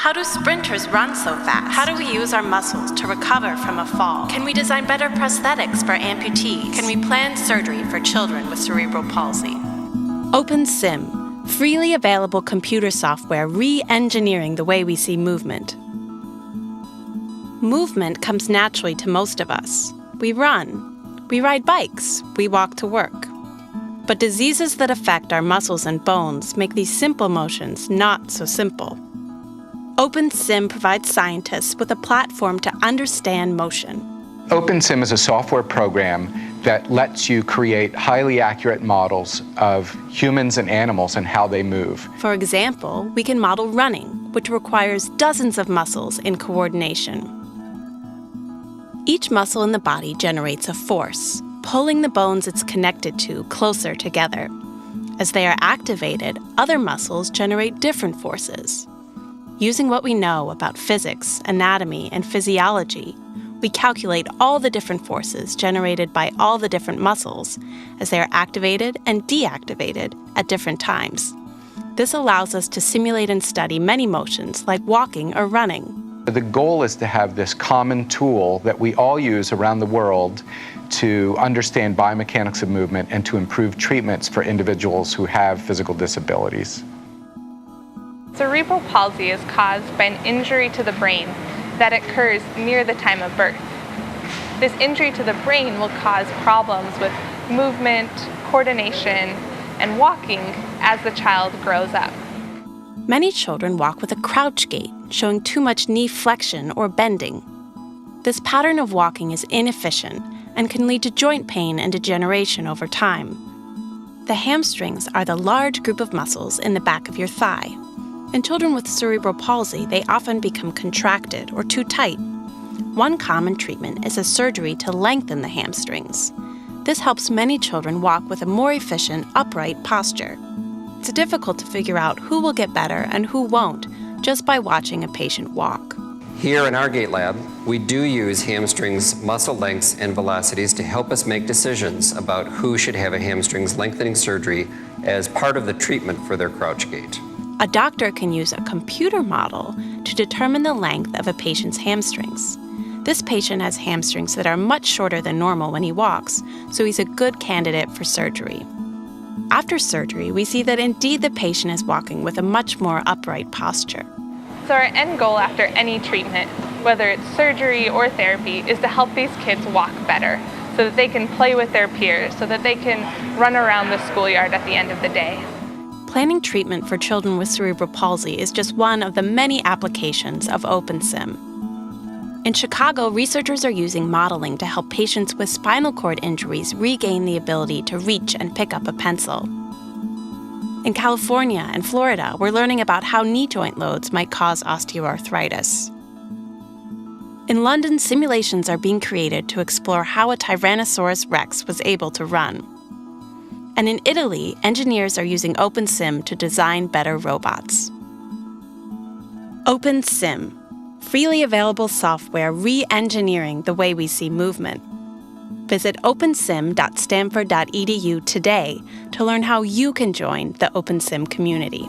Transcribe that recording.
How do sprinters run so fast? How do we use our muscles to recover from a fall? Can we design better prosthetics for amputees? Can we plan surgery for children with cerebral palsy? OpenSim, freely available computer software re-engineering the way we see movement. Movement comes naturally to most of us. We run, we ride bikes, we walk to work. But diseases that affect our muscles and bones make these simple motions not so simple. OpenSim provides scientists with a platform to understand motion. OpenSim is a software program that lets you create highly accurate models of humans and animals and how they move. For example, we can model running, which requires dozens of muscles in coordination. Each muscle in the body generates a force, pulling the bones it's connected to closer together. As they are activated, other muscles generate different forces. Using what we know about physics, anatomy, and physiology, we calculate all the different forces generated by all the different muscles as they are activated and deactivated at different times. This allows us to simulate and study many motions like walking or running. The goal is to have this common tool that we all use around the world to understand biomechanics of movement and to improve treatments for individuals who have physical disabilities. Cerebral palsy is caused by an injury to the brain that occurs near the time of birth. This injury to the brain will cause problems with movement, coordination, and walking as the child grows up. Many children walk with a crouch gait, showing too much knee flexion or bending. This pattern of walking is inefficient and can lead to joint pain and degeneration over time. The hamstrings are the large group of muscles in the back of your thigh. In children with cerebral palsy, they often become contracted or too tight. One common treatment is a surgery to lengthen the hamstrings. This helps many children walk with a more efficient, upright posture. It's difficult to figure out who will get better and who won't just by watching a patient walk. Here in our gait lab, we do use hamstrings, muscle lengths, and velocities to help us make decisions about who should have a hamstrings lengthening surgery as part of the treatment for their crouch gait. A doctor can use a computer model to determine the length of a patient's hamstrings. This patient has hamstrings that are much shorter than normal when he walks, so he's a good candidate for surgery. After surgery, we see that indeed the patient is walking with a much more upright posture. So our end goal after any treatment, whether it's surgery or therapy, is to help these kids walk better so that they can play with their peers, so that they can run around the schoolyard at the end of the day. Planning treatment for children with cerebral palsy is just one of the many applications of OpenSim. In Chicago, researchers are using modeling to help patients with spinal cord injuries regain the ability to reach and pick up a pencil. In California and Florida, we're learning about how knee joint loads might cause osteoarthritis. In London, simulations are being created to explore how a Tyrannosaurus rex was able to run. And in Italy, engineers are using OpenSim to design better robots. OpenSim, freely available software re-engineering the way we see movement. Visit opensim.stanford.edu today to learn how you can join the OpenSim community.